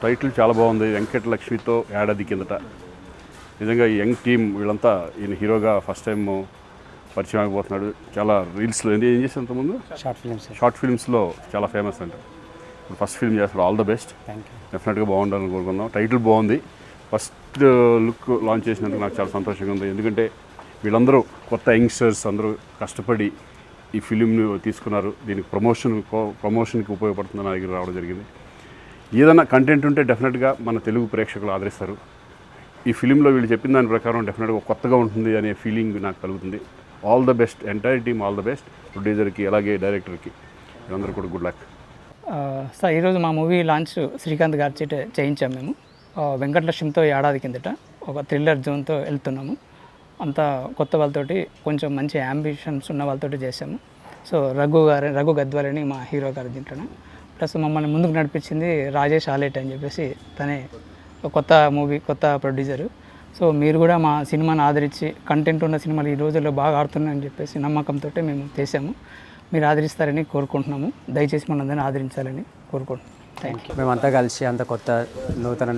Title చాలా బాగుంది. వెంకటలక్ష్మితో ఏడాది కిందట. నిజంగా ఈ యంగ్ టీమ్ వీళ్ళంతా ఈయన హీరోగా ఫస్ట్ టైం పరిచయం అయిపోతున్నాడు. చాలా రీల్స్లో ఏం చేసి అంతకుముందు షార్ట్ ఫిల్మ్స్లో చాలా ఫేమస్ అంట. ఫస్ట్ ఫిల్మ్ చేస్తాడు. All the best. డెఫినెట్గా బాగుండాలని కోరుకుందాం. టైటిల్ బాగుంది. ఫస్ట్ లుక్ లాంచ్ చేసినందుకు నాకు చాలా సంతోషంగా ఉంది. ఎందుకంటే వీళ్ళందరూ కొత్త యంగ్స్టర్స్ అందరూ కష్టపడి ఈ ఫిలింని తీసుకున్నారు. దీనికి ప్రమోషన్కి ఉపయోగపడుతుందని నా దగ్గర రావడం జరిగింది. ఏదైనా కంటెంట్ ఉంటే డెఫినెట్గా మన తెలుగు ప్రేక్షకులు ఆదరిస్తారు. ఈ ఫిలింలో వీళ్ళు చెప్పిన దాని ప్రకారం డెఫినెట్గా కొత్తగా ఉంటుంది అనే ఫీలింగ్ నాకు కలుగుతుంది. All the best, entire team all the best. ప్రొడ్యూసర్కి అలాగే డైరెక్టర్కి వీళ్ళందరూ కూడా గుడ్ లక్. సార్ ఈరోజు మా మూవీ లాంచ్ శ్రీకాంత్ గారి చేత చేయించాము. మేము వెంకటలక్ష్మితో ఏడాది కిందట ఒక థ్రిల్లర్ జోన్తో వెళ్తున్నాము. అంతా కొత్త వాళ్ళతోటి, కొంచెం మంచి యాంబిషన్స్ ఉన్న వాళ్ళతోటి చేసాము. సో రఘు గద్వాలని మా హీరో గారు దీంట్లోనే. ప్లస్ మమ్మల్ని ముందుకు నడిపించింది రాజేష్ ఆలేట్ అని చెప్పేసి, తనే కొత్త మూవీ, కొత్త ప్రొడ్యూసరు. సో మీరు కూడా మా సినిమాని ఆదరించి, కంటెంట్ ఉన్న సినిమాలు ఈ రోజుల్లో బాగా ఆడుతున్నాయని చెప్పేసి నమ్మకంతో మేము చేసాము. మీరు ఆదరిస్తారని కోరుకుంటున్నాము. దయచేసి మనందరినీ ఆదరించాలని కోరుకుంటున్నాం. Thank you. మేమంతా కలిసి అంత కొత్త నూతన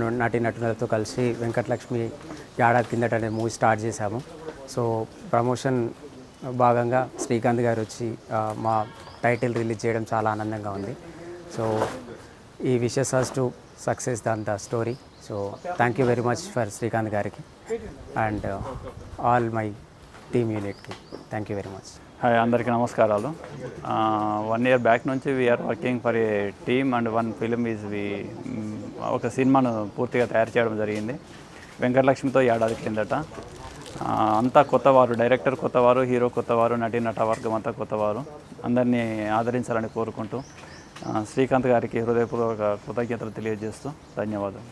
నటులతో కలిసి వెంకటలక్ష్మి ఏడాది కిందట అనే మూవీ స్టార్ట్ చేశాము. సో ప్రమోషన్ భాగంగా శ్రీకాంత్ గారు వచ్చి మా టైటిల్ రిలీజ్ చేయడం చాలా ఆనందంగా ఉంది. సో ఈ wishes us to success the story. So thank you very much for Srikanth గారికి అండ్ ఆల్ మై టీమ్ యూనిట్కి thank you very much. Hi, అందరికీ నమస్కారాలు. 1 year బ్యాక్ నుంచి we are working for a team and one film ఒక సినిమాను పూర్తిగా తయారు చేయడం జరిగింది. వెంకటలక్ష్మితో ఏడాది కిందట. అంతా కొత్తవారు, డైరెక్టర్ కొత్తవారు, హీరో కొత్తవారు, నట వర్గం అంతా కొత్తవారు. అందరినీ ఆదరించాలని కోరుకుంటూ శ్రీకాంత్ గారికి హృదయపూర్వక కృతజ్ఞతలు తెలియజేస్తూ ధన్యవాదాలు.